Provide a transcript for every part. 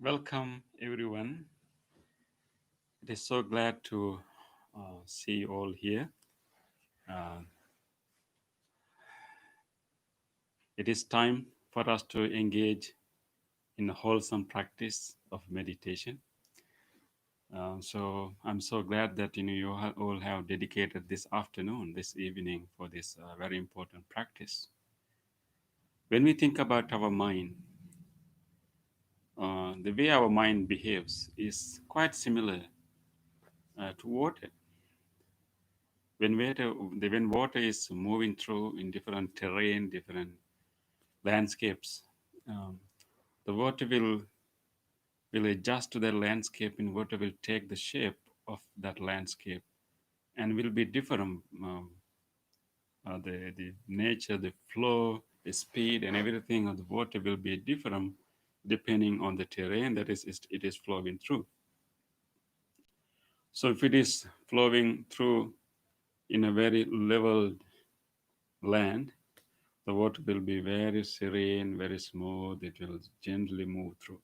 Welcome, everyone. It is so glad to see you all here. Uh, it is time for us to engage in a wholesome practice of meditation. So I'm so glad that all have dedicated this afternoon, this evening, for this very important practice. When we think about our mind, the way our mind behaves is quite similar to water. When water is moving through in different terrain, different landscapes, um, the water will adjust to the landscape, and water will take the shape of that landscape and will be different. The nature, the flow, the speed, and everything of the water will be different depending on the terrain that it is flowing through. So if it is flowing through in a very leveled land, the water will be very serene, very smooth. It will gently move through.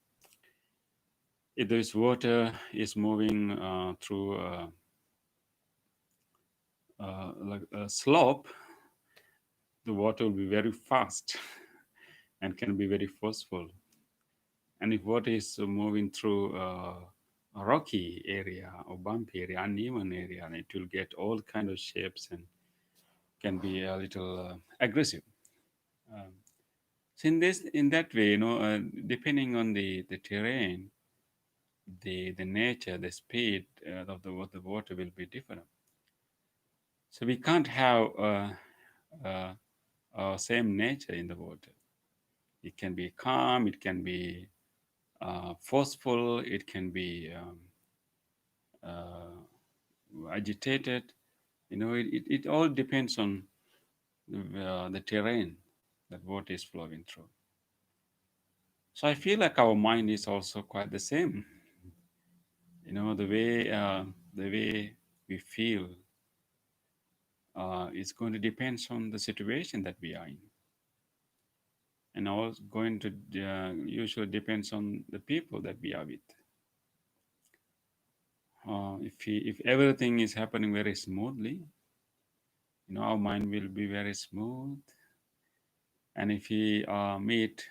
If this water is moving through like a slope, the water will be very fast and can be very forceful. And if water is moving through a rocky area or bumpy area, uneven area, and it will get all kind of shapes and can be a little aggressive. Um, so in that way, depending on the terrain, the nature, the speed of the water will be different. So we can't have same nature in the water. It can be calm, it can be forceful, it can be agitated. It all depends on the terrain that water is flowing through. So I feel like our mind is also quite the same. The way we feel is going to depend on the situation that we are in, and also going to usually depends on the people that we are with. If everything is happening very smoothly, our mind will be very smooth. And if we meet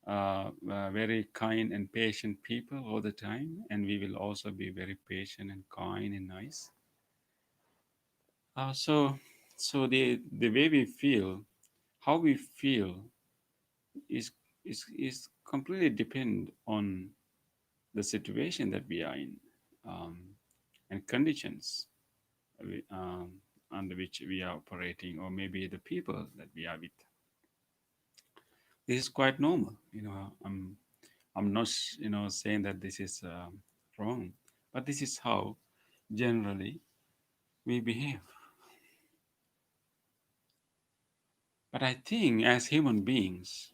very kind and patient people all the time, and we will also be very patient and kind and nice. So the way we feel, how we feel, is is completely depend on the situation that we are in, um, and conditions under which we are operating, or maybe the people that we are with. This is quite normal. I'm not saying that this is wrong, but this is how generally we behave. But I think as human beings,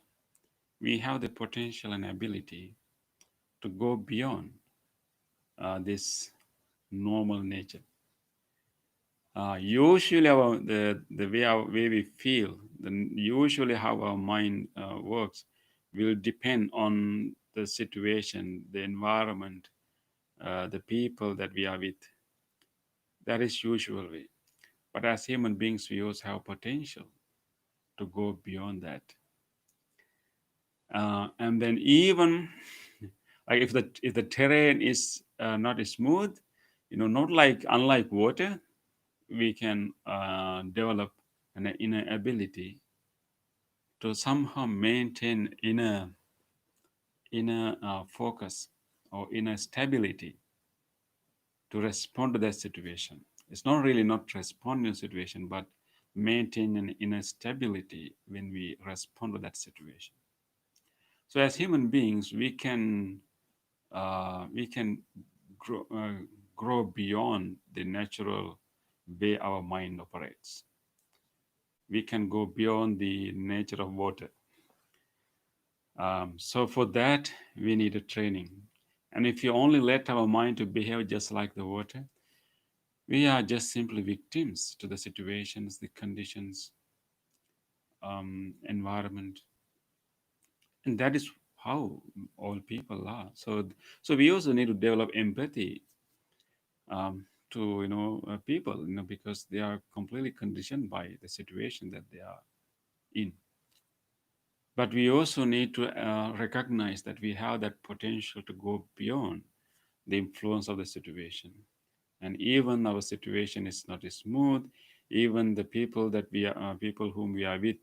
we have the potential and ability to go beyond this normal nature. Usually, the way we feel, usually how our mind works, will depend on the situation, the environment, the people that we are with. That is usual way. But as human beings, we also have potential to go beyond that. And then even like if the terrain is not smooth, not like unlike water, we can develop an inner ability to somehow maintain inner focus or inner stability to respond to that situation. It's not really not responding to situation, but maintain an inner stability when we respond to that situation. So as human beings, we can grow, grow beyond the natural way our mind operates. We can go beyond the nature of water. So for that, we need a training. And if you only let our mind to behave just like the water, we are just simply victims to the situations, the conditions, environment, and that is how all people are. So we also need to develop empathy to people, because they are completely conditioned by the situation that they are in. But we also need to recognize that we have that potential to go beyond the influence of the situation. And even our situation is not smooth, even the people that we are, people whom we are with,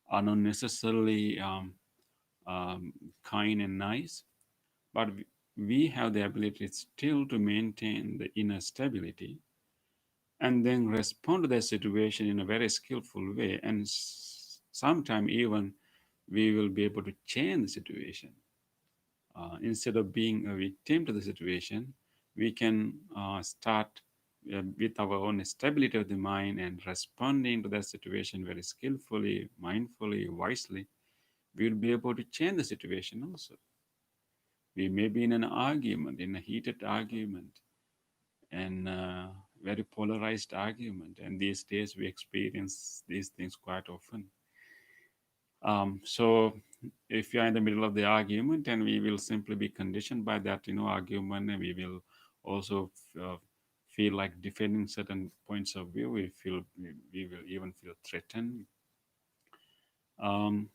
are not necessarily um, kind and nice, but we have the ability still to maintain the inner stability and then respond to that situation in a very skillful way. And sometime even we will be able to change the situation. Instead of being a victim to the situation, we can start with our own stability of the mind and responding to that situation very skillfully, mindfully, wisely. We will be able to change the situation also. We may be in an argument, in a heated argument, and very polarized argument. And these days we experience these things quite often. So if you are in the middle of the argument, and we will simply be conditioned by that, argument, and we will also feel like defending certain points of view. We will even feel threatened, um,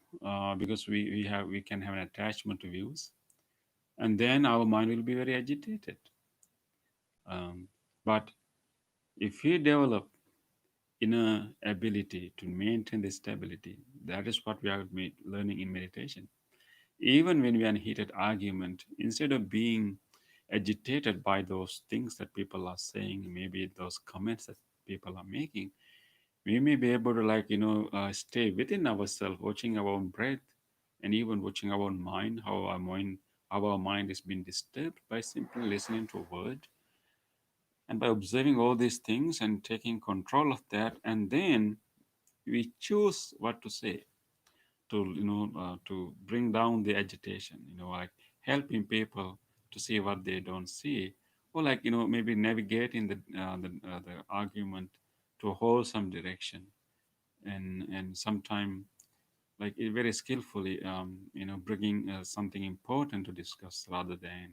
because we can have an attachment to views, and then our mind will be very agitated. But if we develop inner ability to maintain the stability, that is what we are learning in meditation. Even when we are in heated argument, instead of being agitated by those things that people are saying, maybe those comments that people are making, we may be able to stay within ourselves, watching our own breath, and even watching our own mind, how our mind is being disturbed by simply listening to a word, and by observing all these things and taking control of that, and then we choose what to say to bring down the agitation, like helping people to see what they don't see, or maybe navigating the argument to a wholesome direction, and sometime very skillfully, bringing something important to discuss rather than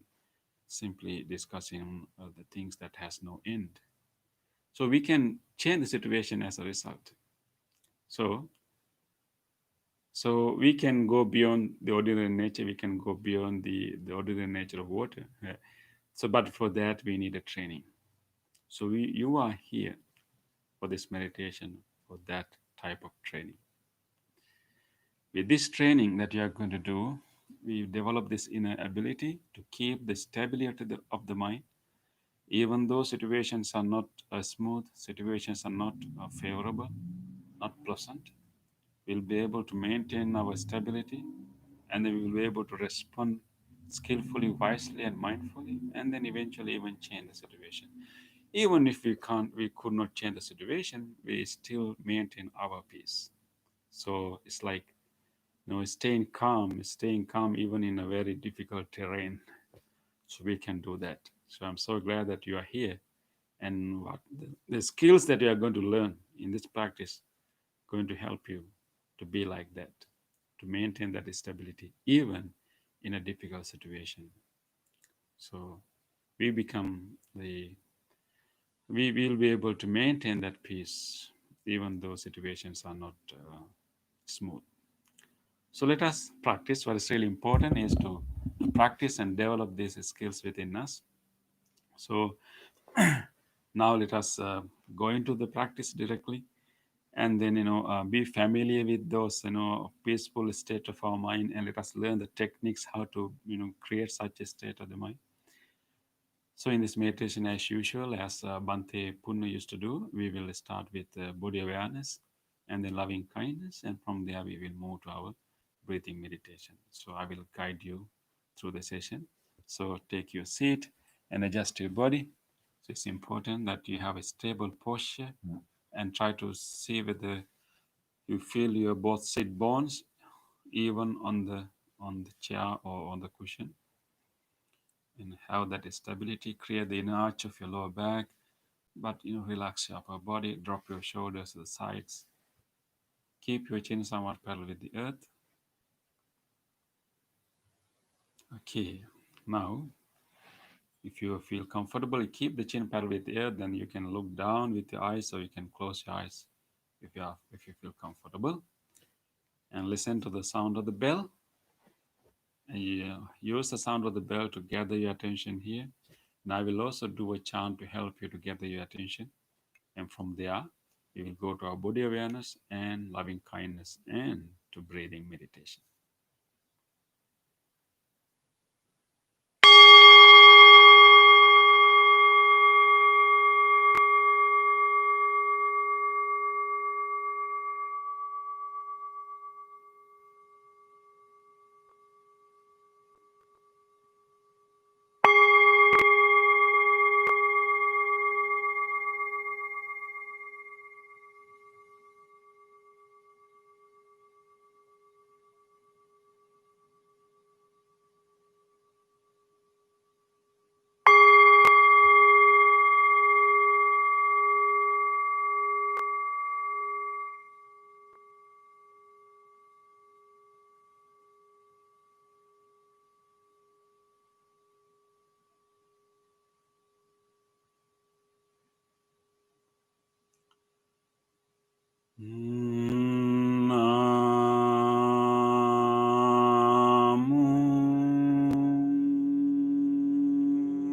simply discussing the things that has no end. So we can change the situation as a result. So So we can go beyond the ordinary nature. We can go beyond the ordinary nature of water. So, but for that we need a training. So you are here for this meditation, for that type of training. With this training that you are going to do, we develop this inner ability to keep the stability of the mind, even though situations are not smooth, situations are not favorable, not pleasant. We'll be able to maintain our stability, and then we will be able to respond skillfully, wisely, and mindfully, and then eventually even change the situation. Even if we could not change the situation, we still maintain our peace. So it's like, staying calm even in a very difficult terrain. So we can do that. So I'm so glad that you are here, and what the skills that you are going to learn in this practice going to help you to be like that, to maintain that stability even in a difficult situation. So we become the we will be able to maintain that peace even though situations are not smooth. So let us practice. What is really important is to practice and develop these skills within us. So now let us go into the practice directly, and then be familiar with those peaceful state of our mind, and let us learn the techniques how to create such a state of the mind. So in this meditation, as usual, as Bante Punna used to do, we will start with body awareness and then loving kindness, and from there we will move to our breathing meditation. So I will guide you through the session. So take your seat and adjust your body. So it's important that you have a stable posture and try to see whether you feel your both sit bones even on the chair or on the cushion, and have that stability. Create the inner arch of your lower back, but relax your upper body. Drop your shoulders to the sides. Keep your chin somewhat parallel with the earth. Okay, now if you feel comfortable, you keep the chin parallel with the earth. Then you can look down with your eyes, or you can close your eyes if you feel comfortable, and listen to the sound of the bell. And you use the sound of the bell to gather your attention here. And I will also do a chant to help you to gather your attention. And from there, we will go to our body awareness and loving kindness and to breathing meditation.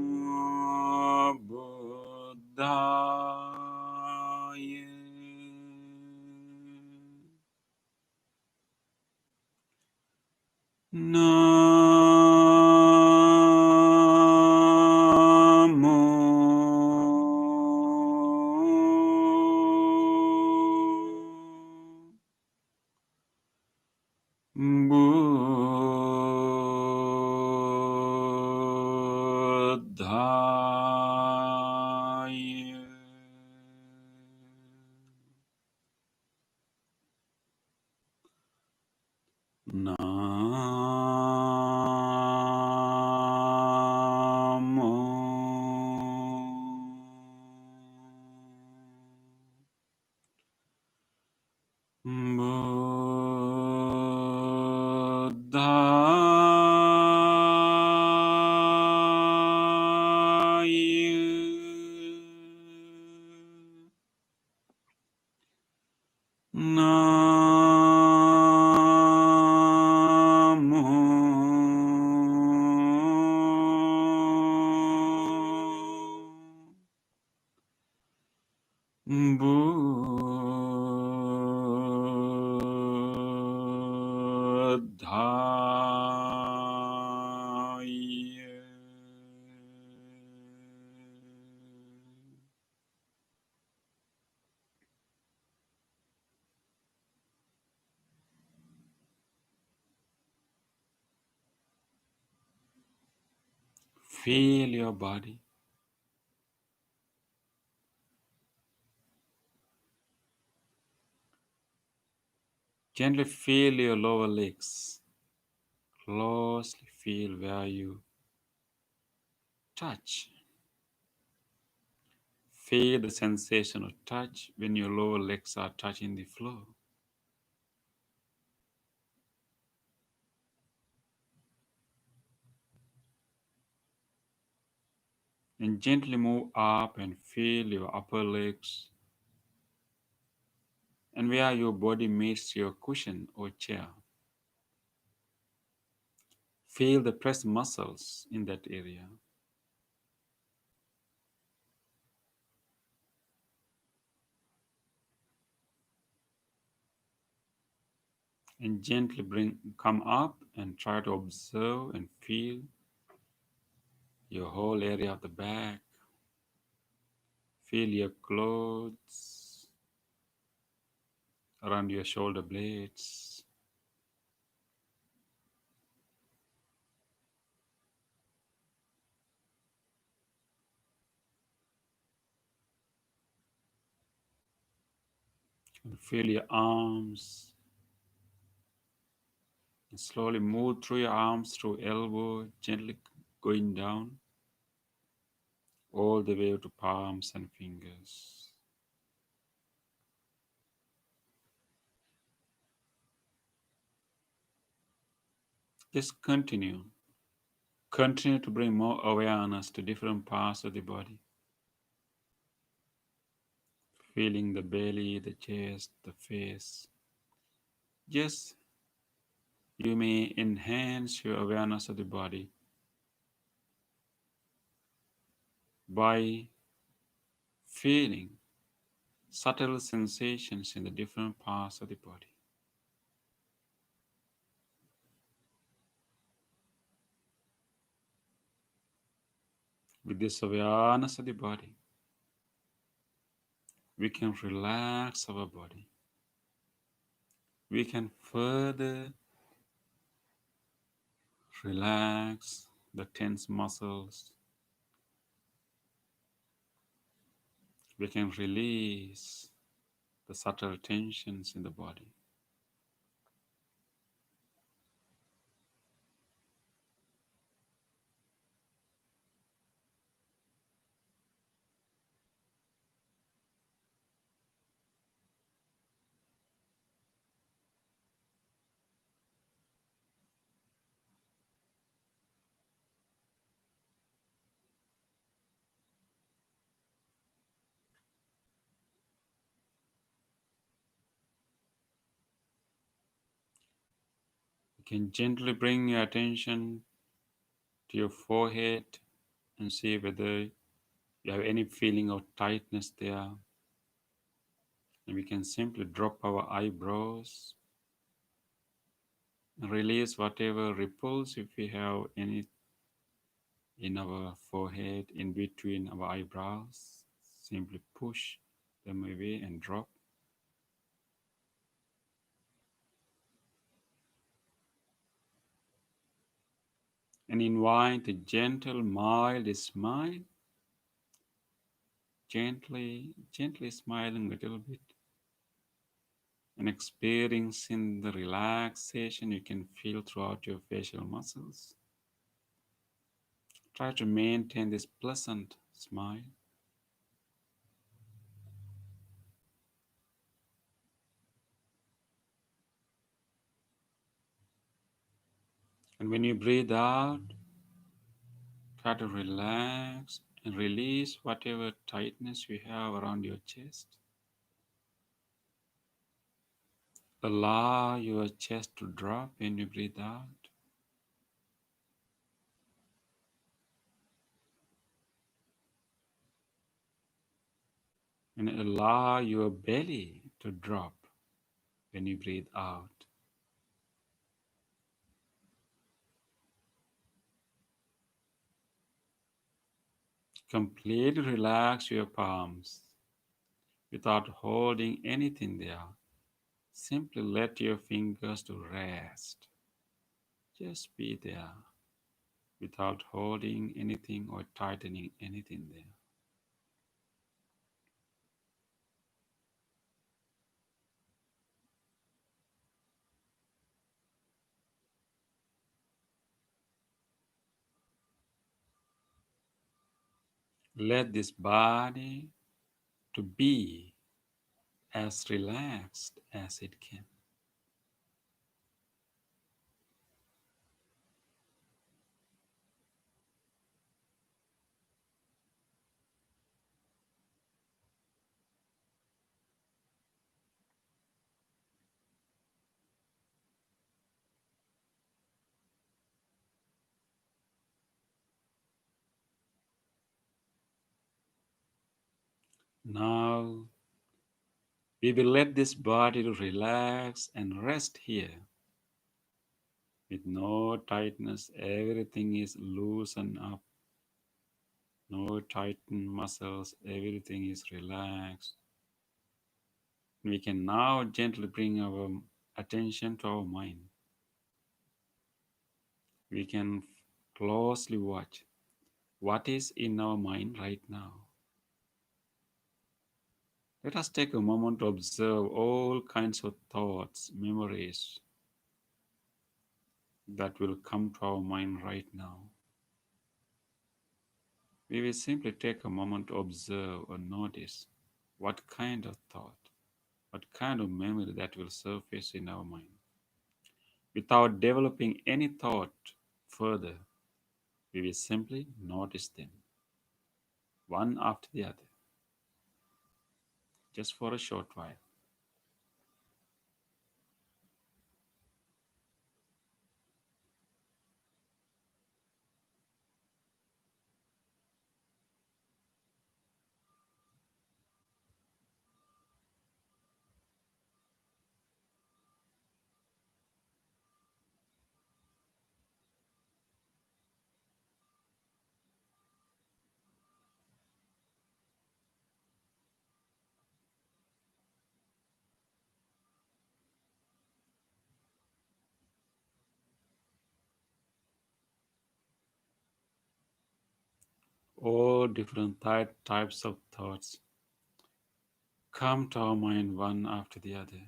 Namo Buddhaya. Namo Buddhaya. Namo Buddhaya. Namo Buddhaya. Feel your body. Gently feel your lower legs. Closely feel where you touch. Feel the sensation of touch when your lower legs are touching the floor. And gently move up and feel your upper legs and where your body meets your cushion or chair. Feel the pressed muscles in that area. And gently come up and try to observe and feel your whole area of the back. Feel your clothes around your shoulder blades. And feel your arms. And slowly move through your arms, through elbow, gently going down all the way to palms and fingers. Just continue. Continue to bring more awareness to different parts of the body. Feeling the belly, the chest, the face. Yes, you may enhance your awareness of the body by feeling subtle sensations in the different parts of the body. With this awareness of the body, we can relax our body. We can further relax the tense muscles. We can release the subtle tensions in the body. You can gently bring your attention to your forehead and see whether you have any feeling of tightness there. And we can simply drop our eyebrows and release whatever ripples if we have any in our forehead in between our eyebrows. Simply push them away and drop. And invite a gentle, mild smile. Gently smiling a little bit and experiencing the relaxation you can feel throughout your facial muscles. Try to maintain this pleasant smile. And when you breathe out, try to relax and release whatever tightness you have around your chest. Allow your chest to drop when you breathe out. And allow your belly to drop when you breathe out. Completely relax your palms without holding anything there. Simply let your fingers to rest. Just be there without holding anything or tightening anything there. Let this body to be as relaxed as it can. Now we will let this body to relax and rest here with no tightness. Everything is loosened up, no tightened muscles, everything is relaxed. We can now gently bring our attention to our mind. We can closely watch what is in our mind right now. Let us take a moment to observe all kinds of thoughts, memories that will come to our mind right now. We will simply take a moment to observe or notice what kind of thought, what kind of memory that will surface in our mind. Without developing any thought further, we will simply notice them, one after the other, just for a short while. All different types of thoughts come to our mind one after the other.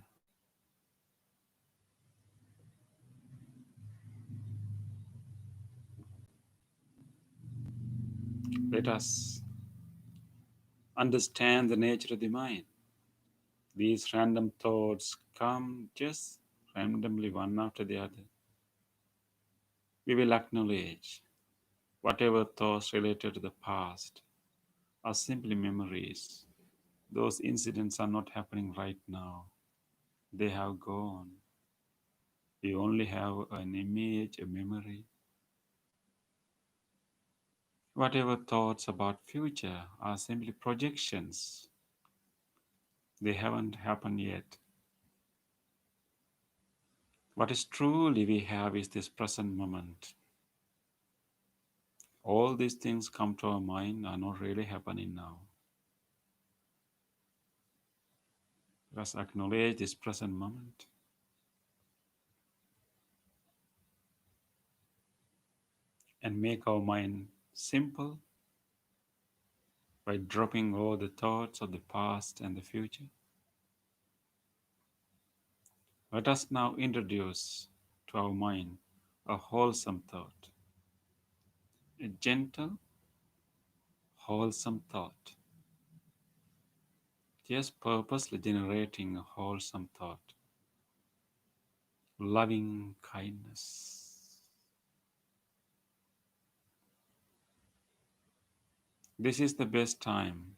Let us understand the nature of the mind. These random thoughts come just randomly one after the other. We will acknowledge whatever thoughts related to the past are simply memories. Those incidents are not happening right now. They have gone. We only have an image, a memory. Whatever thoughts about future are simply projections. They haven't happened yet. What is truly we have is this present moment. All these things come to our mind are not really happening now. Let us acknowledge this present moment and make our mind simple by dropping all the thoughts of the past and the future. Let us now introduce to our mind a wholesome thought, a gentle, wholesome thought, just purposely generating a wholesome thought, loving kindness. This is the best time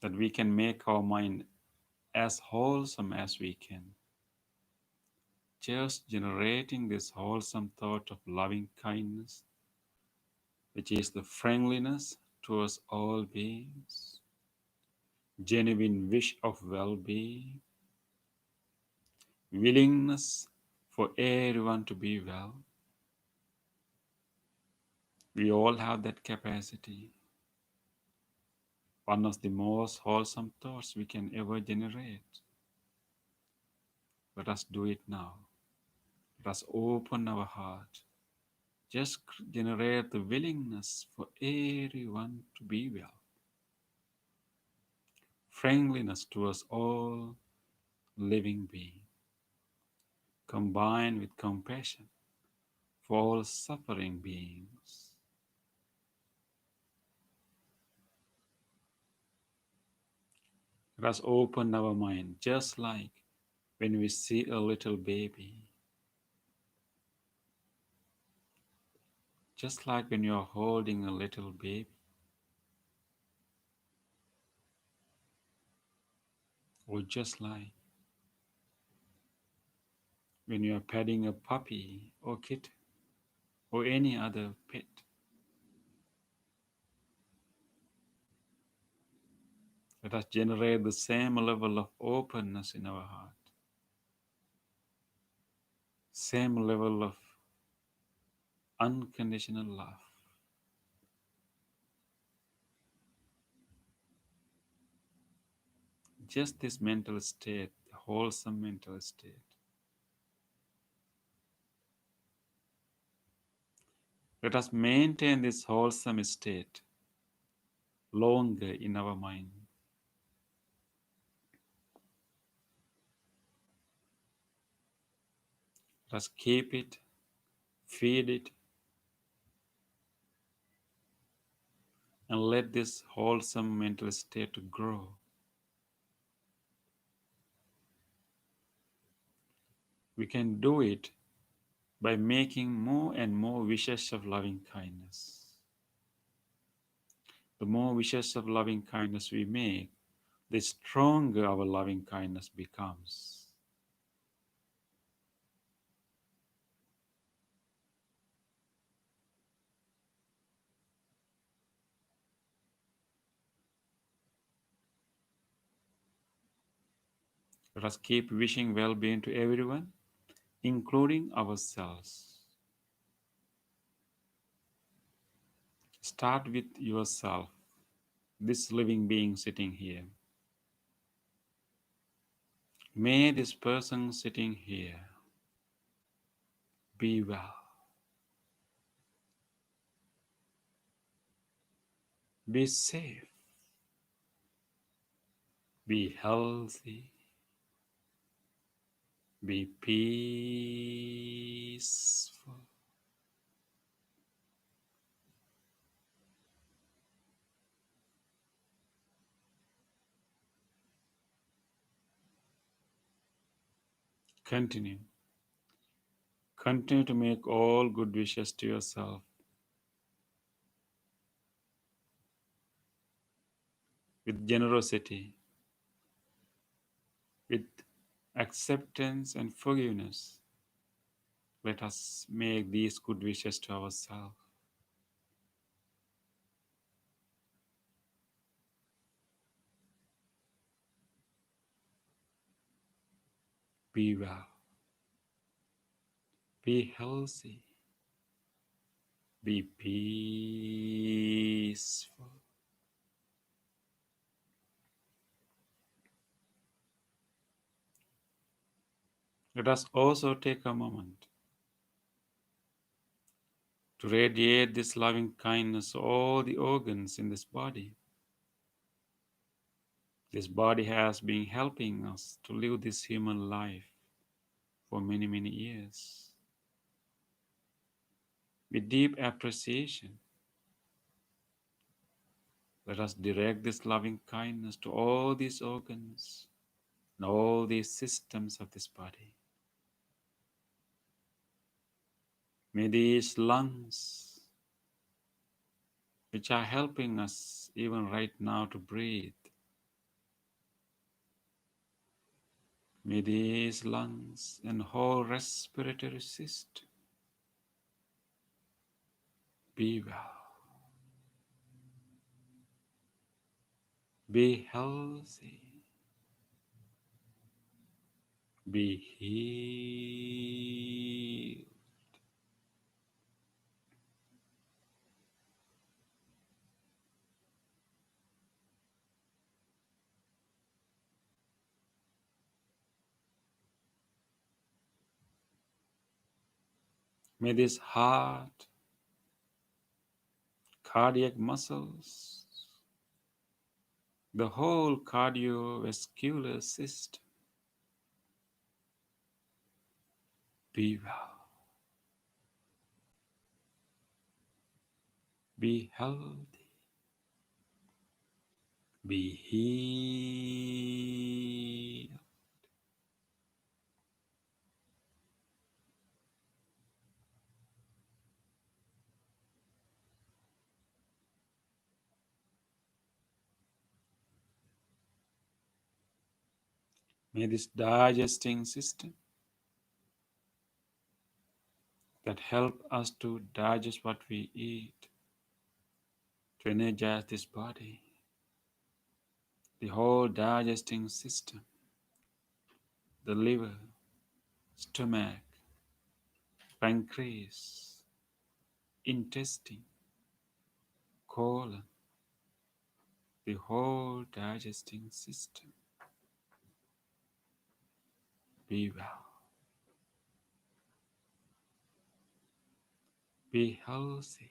that we can make our mind as wholesome as we can. Just generating this wholesome thought of loving kindness, which is the friendliness towards all beings, genuine wish of well being, willingness for everyone to be well. We all have that capacity. One of the most wholesome thoughts we can ever generate. Let us do it now. Let us open our heart. Just generate the willingness for everyone to be well. Friendliness towards all living beings, combined with compassion for all suffering beings. Let us open our mind just like when we see a little baby, just like when you are holding a little baby, or just like when you are petting a puppy or kitten or any other pet. Let us generate the same level of openness in our heart, same level of unconditional love. Just this mental state, wholesome mental state. Let us maintain this wholesome state longer in our mind. Let us keep it, feed it, and let this wholesome mental state grow. We can do it by making more and more wishes of loving kindness. The more wishes of loving kindness we make, the stronger our loving kindness becomes. Let us keep wishing well-being to everyone, including ourselves. Start with yourself, this living being sitting here. May this person sitting here be well, be safe, be healthy, be peaceful. Continue. Continue to make all good wishes to yourself with generosity, with acceptance and forgiveness. Let us make these good wishes to ourselves. Be well, be healthy, be peaceful. Let us also take a moment to radiate this loving kindness to all the organs in this body. This body has been helping us to live this human life for many, many years. With deep appreciation, let us direct this loving kindness to all these organs and all these systems of this body. May these lungs, which are helping us even right now to breathe, may these lungs and whole respiratory system be well, be healthy, be healed. May this heart, cardiac muscles, the whole cardiovascular system be well, be healthy, be healed. May this digesting system that help us to digest what we eat, to energize this body, the whole digesting system, the liver, stomach, pancreas, intestine, colon, the whole digesting system be well, be healthy,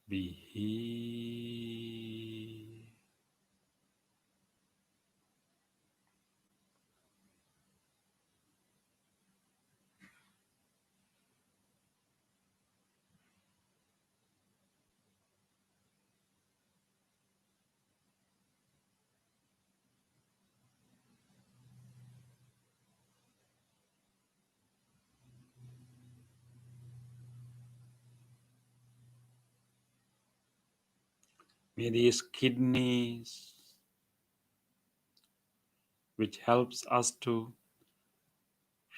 be healed. May these kidneys, which helps us to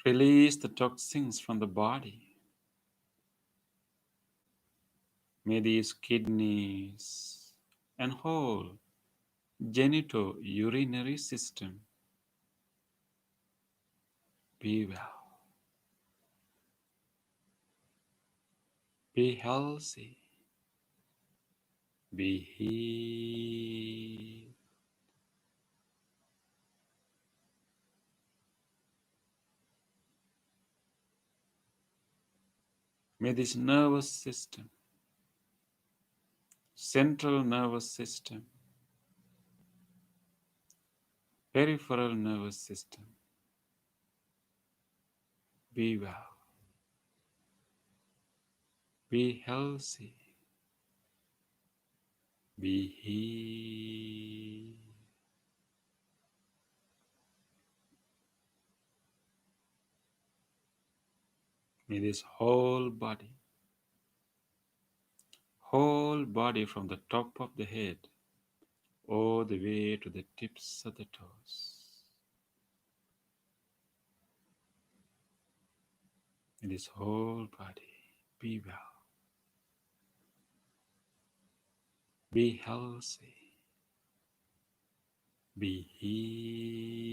release the toxins from the body, may these kidneys and whole genitourinary system be well, be healthy, be healed. May this nervous system, central nervous system, peripheral nervous system be well, be healthy, be healed. May this whole body from the top of the head all the way to the tips of the toes. May this whole body be well, be healthy, be healed.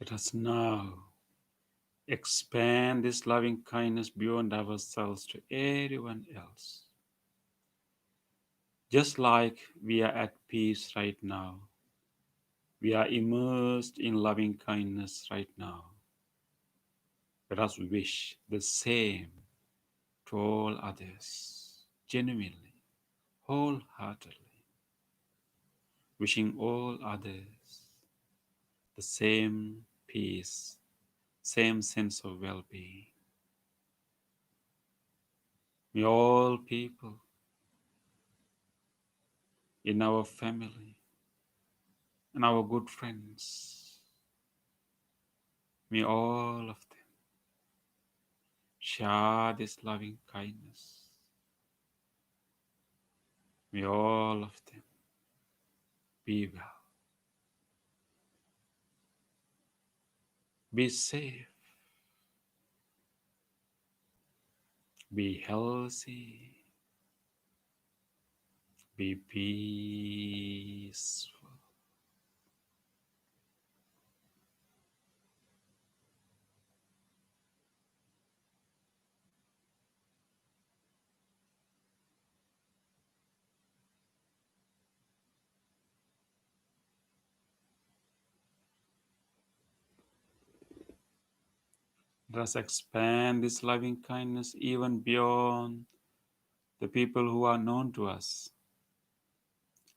Let us now expand this loving kindness beyond ourselves to everyone else. Just like we are at peace right now, we are immersed in loving kindness right now. Let us wish the same to all others, genuinely, wholeheartedly, wishing all others the same peace, same sense of well-being. May all people in our family and our good friends, may all of them share this loving kindness. May all of them be well, be safe, Be healthy. Be peaceful. Let us expand this loving kindness even beyond the people who are known to us,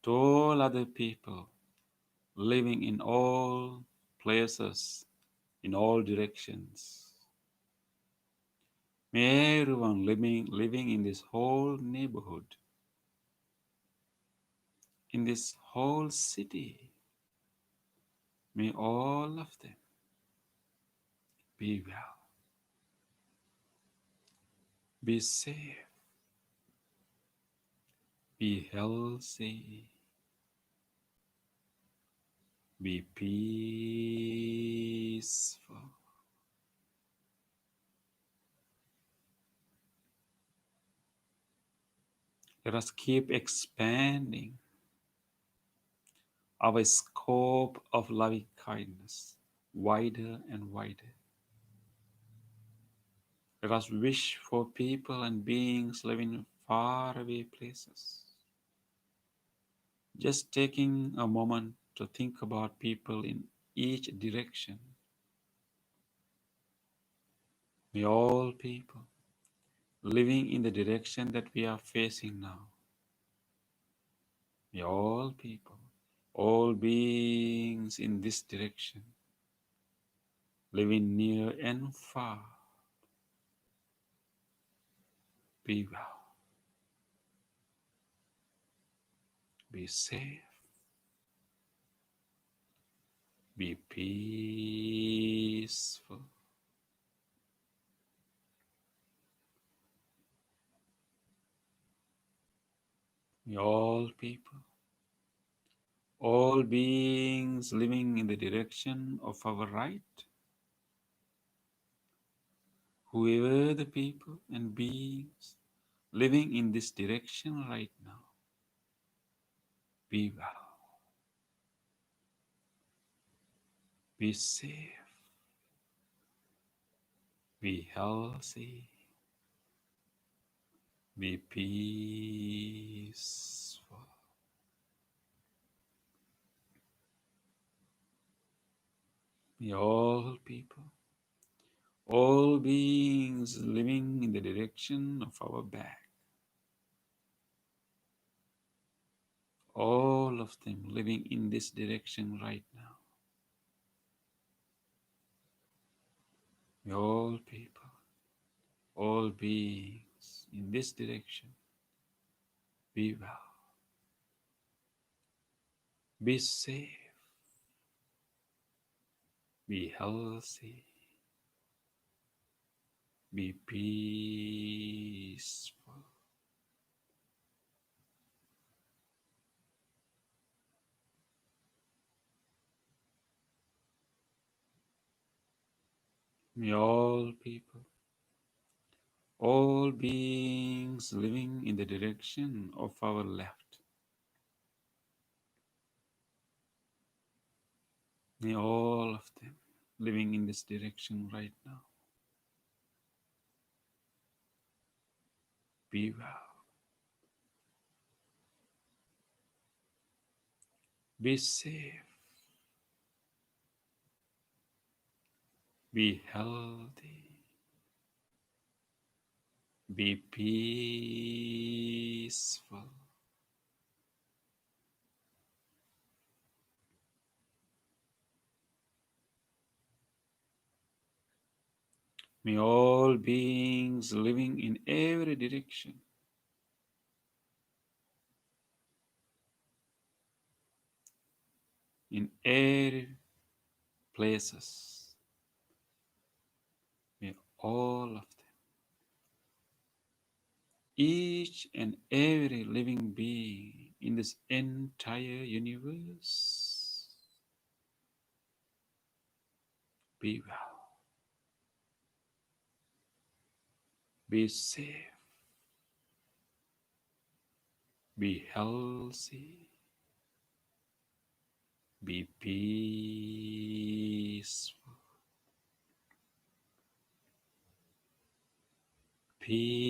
to all other people living in all places, in all directions. May everyone living in this whole neighborhood, in this whole city, may all of them be well, be safe, be healthy, be peaceful. Let us keep expanding our scope of loving kindness wider and wider. Let us wish for people and beings living in faraway places. Just taking a moment to think about people in each direction. May all people living in the direction that we are facing now, may all people, all beings in this direction, living near and far, be well, be safe, be peaceful. May all people, all beings living in the direction of our right, whoever the people and beings living in this direction right now, be well, be safe, be healthy, be peaceful. May all people, all beings living in the direction of our back, all of them living in this direction right now, may all people, all beings in this direction be well, be safe, be healthy, be peaceful. May all people, all beings living in the direction of our left, may all of them living in this direction right now be well, be safe, be healthy, be peaceful. May all beings living in every direction, in every places, may all of them, each and every living being in this entire universe, be well, be safe, be healthy, be peaceful, peaceful,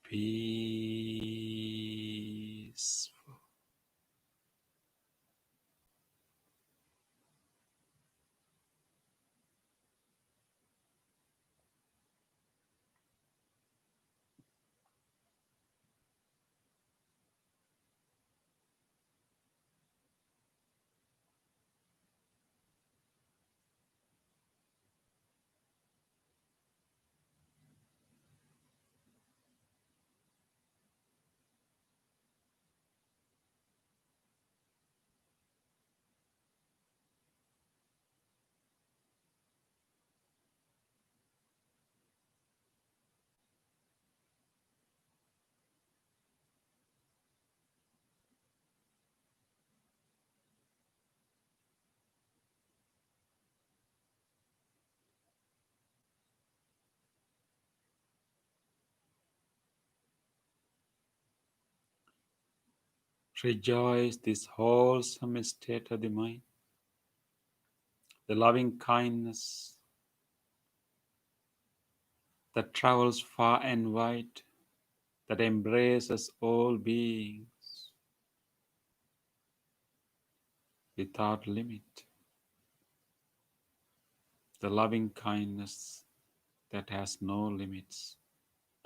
peaceful. Rejoice this wholesome state of the mind, the loving kindness that travels far and wide, that embraces all beings without limit, the loving kindness that has no limits,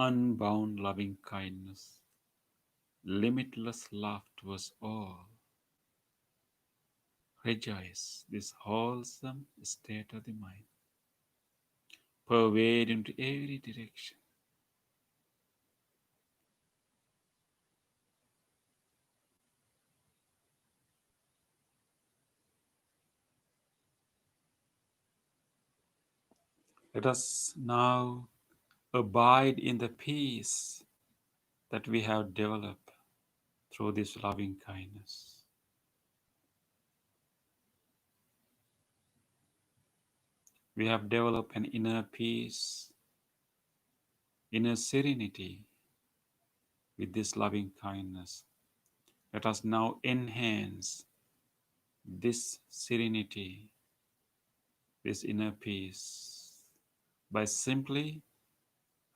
unbound loving kindness, limitless love towards all. Rejoice this wholesome state of the mind, pervade into every direction. Let us now abide in the peace that we have developed through this loving kindness. We have developed an inner peace, inner serenity with this loving kindness. Let us now enhance this serenity, this inner peace, by simply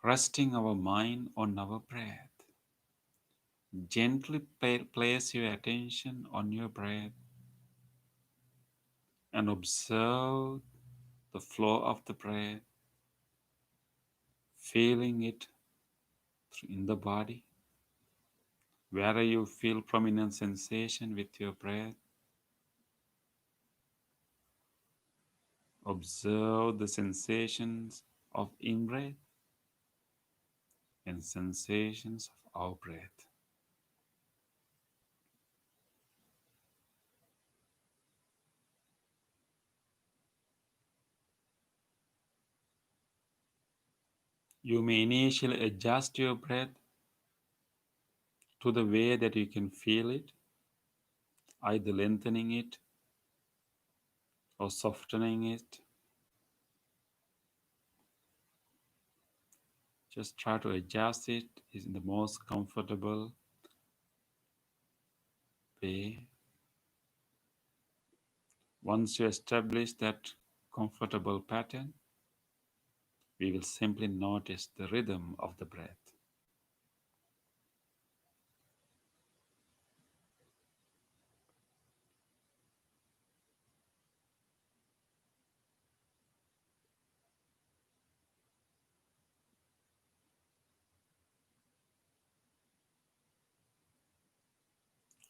resting our mind on our breath. Gently place your attention on your breath and observe the flow of the breath, feeling it in the body. Wherever you feel prominent sensation with your breath, observe the sensations of in-breath and sensations of out-breath. You may initially adjust your breath to the way that you can feel it, either lengthening it or softening it. Just try to adjust it in the most comfortable way. Once you establish that comfortable pattern, we will simply notice the rhythm of the breath.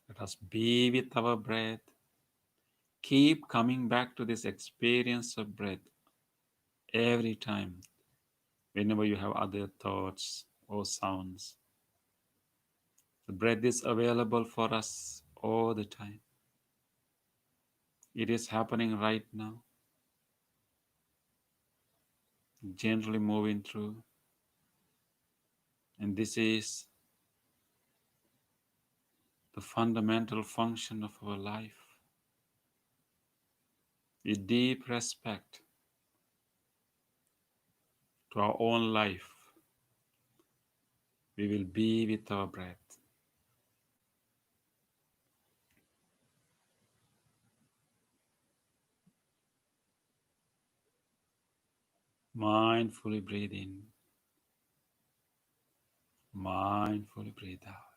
Let us be with our breath. Keep coming back to this experience of breath every time, whenever you have other thoughts or sounds. The breath is available for us all the time. It is happening right now, gently moving through. And this is the fundamental function of our life. with deep respect to our own life. We will be with our breath. Mindfully breathe in, mindfully breathe out.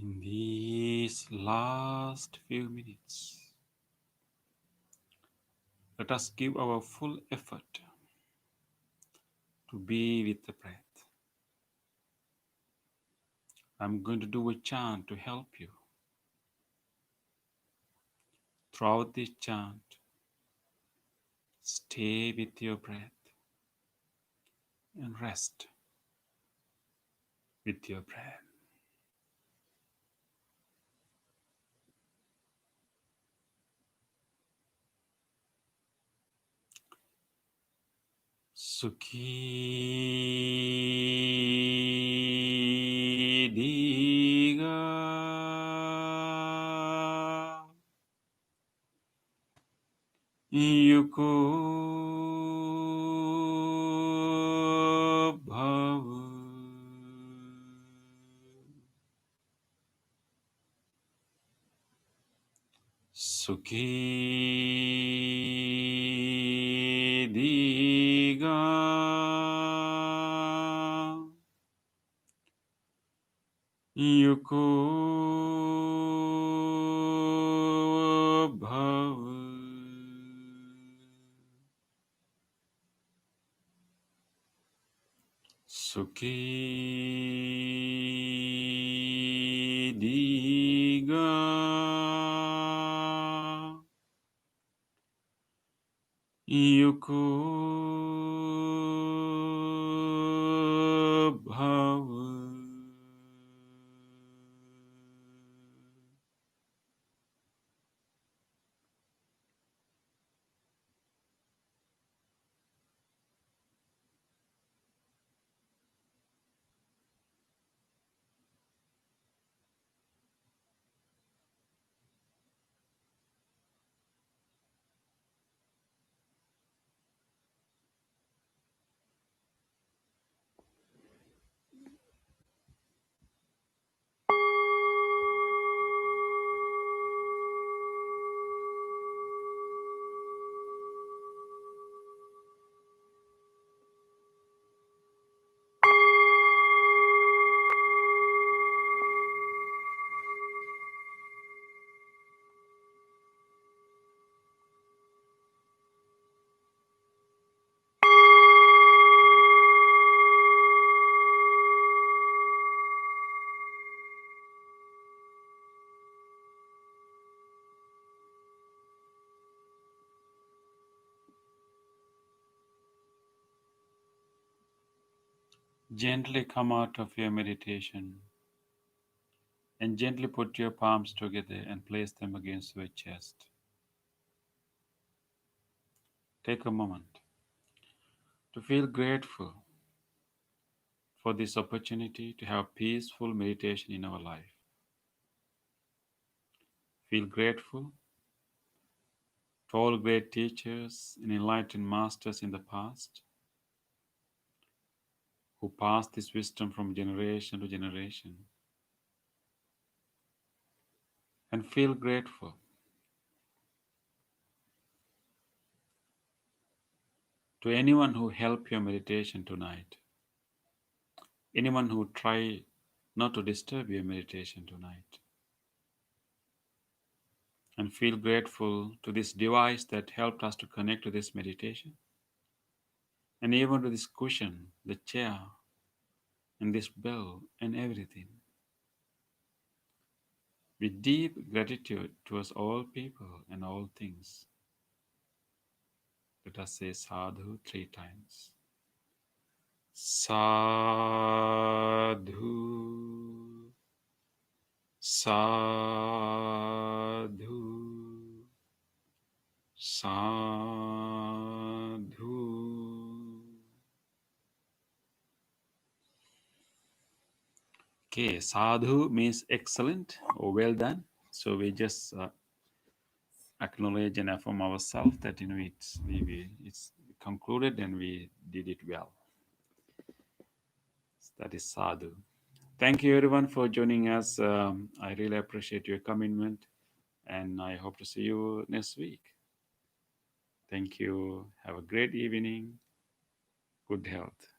In these last few minutes, let us give our full effort to be with the breath. I'm going to do a chant to help you. Throughout this chant, stay with your breath and rest with your breath. Sukhi diga yuko bhav Sukhi diga yuko bhav Sukhi diga yuko bhav Gently come out of your meditation and gently put your palms together and place them against your chest. Take a moment to feel grateful for this opportunity to have peaceful meditation in our life. Feel grateful to all great teachers and enlightened masters in the past who passed this wisdom from generation to generation. And feel grateful to anyone who helped your meditation tonight, anyone who tried not to disturb your meditation tonight. And feel grateful to this device that helped us to connect to this meditation, and even to this cushion, the chair, and this bell, and everything. With deep gratitude towards all people and all things, let us say sadhu 3 times. Sadhu, sadhu, sadhu. Okay, sadhu means excellent or well done. So we just acknowledge and affirm ourselves that it's concluded and we did it well. That is sadhu. Thank you everyone for joining us. I really appreciate your commitment, and I hope to see you next week. Thank you. Have a great evening. Good health.